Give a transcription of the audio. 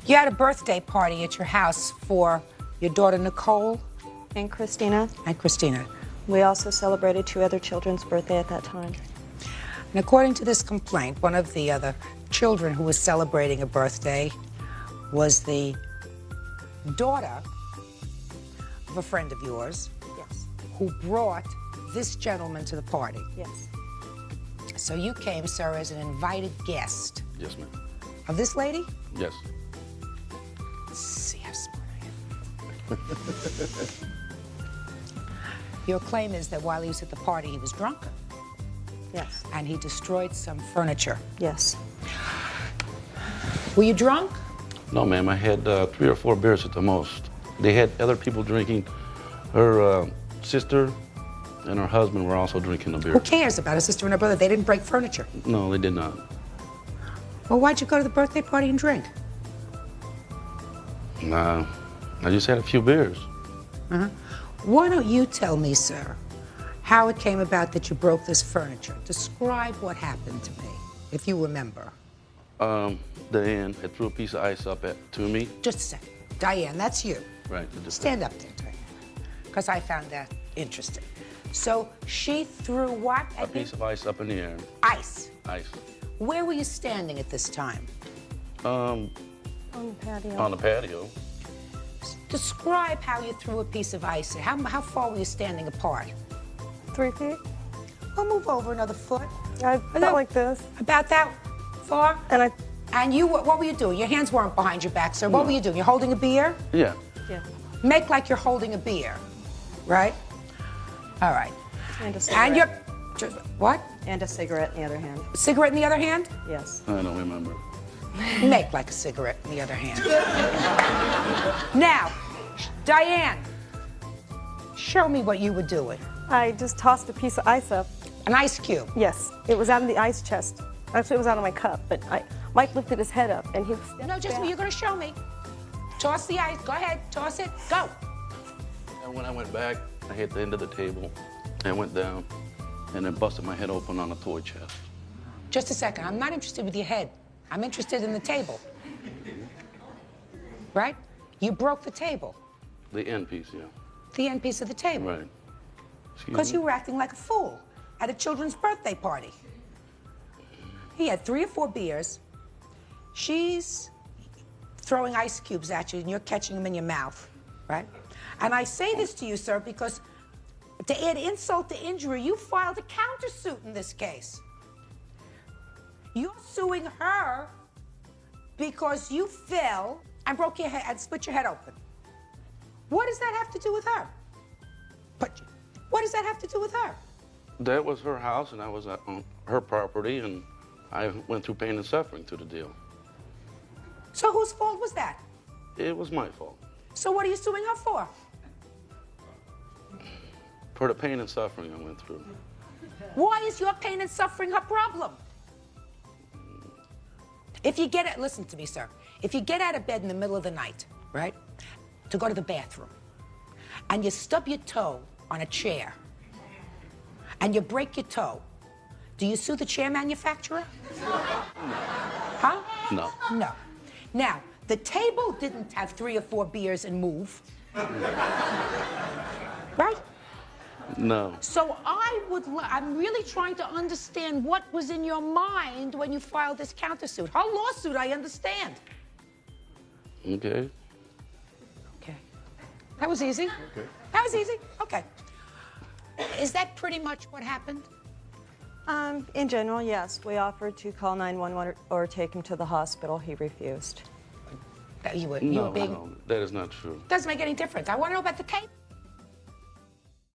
You had a birthday party at your house for your daughter Nicole And Christina. and Christina. We also celebrated 2 other children's birthday at that time. And according to this complaint, one of the other children who was celebrating a birthday was the daughter of a friend of yours Yes. who brought this gentleman to the party. Yes. So you came, sir, as an invited guest Yes, ma'am. of this lady? Yes. Let's see how smart I am. Your claim is that while he was at the party, he was drunk Yes. and he destroyed some furniture. Yes. Were you drunk? No, ma'am. I had 3 or 4 beers at the most. They had other people drinking. Her sister and her husband were also drinking the beer. Who cares about a sister and her brother? They didn't break furniture. No, they did not. Well, why'd you go to the birthday party and drink? Nah, I just had a few beers. Why don't you tell me, sir, how it came about that you broke this furniture? Describe what happened to me, if you remember. Diane had threw a piece of ice up to me. Just a second. Diane, that's you. Right. Stand up there, Diane, because I found that interesting. So she threw what A at you? piece of ice up in the air. Ice. Ice. Where were you standing at this time? On the patio. On the patio. Describe how you threw a piece of ice. How far were you standing apart? 3 feet. Well, move over another foot. I felt like this. About that far? And And you, what were you doing? Your hands weren't behind your back, sir. What were you doing? You're holding a beer? Yeah. yeah. Make like you're holding a beer, right? All right. And a cigarette. And you're, what? And a cigarette in the other hand. Cigarette in the other hand? Yes. I don't remember. Make like a cigarette in the other hand. Now, Diane, show me what you were doing. I just tossed a piece of ice up. An ice cube. Yes. It was out of the ice chest. Actually, it was out of my cup, but Mike lifted his head up and he was No, just you're gonna show me. Toss the ice. Go ahead. Toss it. Go. And when I went back, I hit the end of the table and went down and then busted my head open on a toy chest. Just a second. I'm not interested with your head. I'm interested in the table. Right? You broke the table. The end piece, yeah. The end piece of the table. Right. Excuse Because me? you were acting like a fool at a children's birthday party. He had 3 or 4 beers. She's throwing ice cubes at you, and you're catching them in your mouth, right? And I say this to you, sir, because to add insult to injury, you filed a countersuit in this case. You're suing her because you fell and broke your head and split your head open. What does that have to do with her? What does that have to do with her? That was her house, and I was on her property, and I went through pain and suffering to the deal. So whose fault was that? It was my fault. So what are you suing her for? For the pain and suffering I went through. Why is your pain and suffering her problem? If you get it, listen to me, sir. If you get out of bed in the middle of the night, right, to go to the bathroom, and you stub your toe on a chair, and you break your toe, do you sue the chair manufacturer? Huh? No. No. Now, the table didn't have 3 or 4 beers and move. Right? No. So I'm really trying to understand what was in your mind when you filed this countersuit. Her lawsuit, I understand. Okay. Okay. That was easy. Okay. That was easy. Okay. Is that pretty much what happened? In general, yes. We offered to call 911 or take him to the hospital. He refused. You were No, being... no, that is not true. Doesn't make any difference. I want to know about the tape.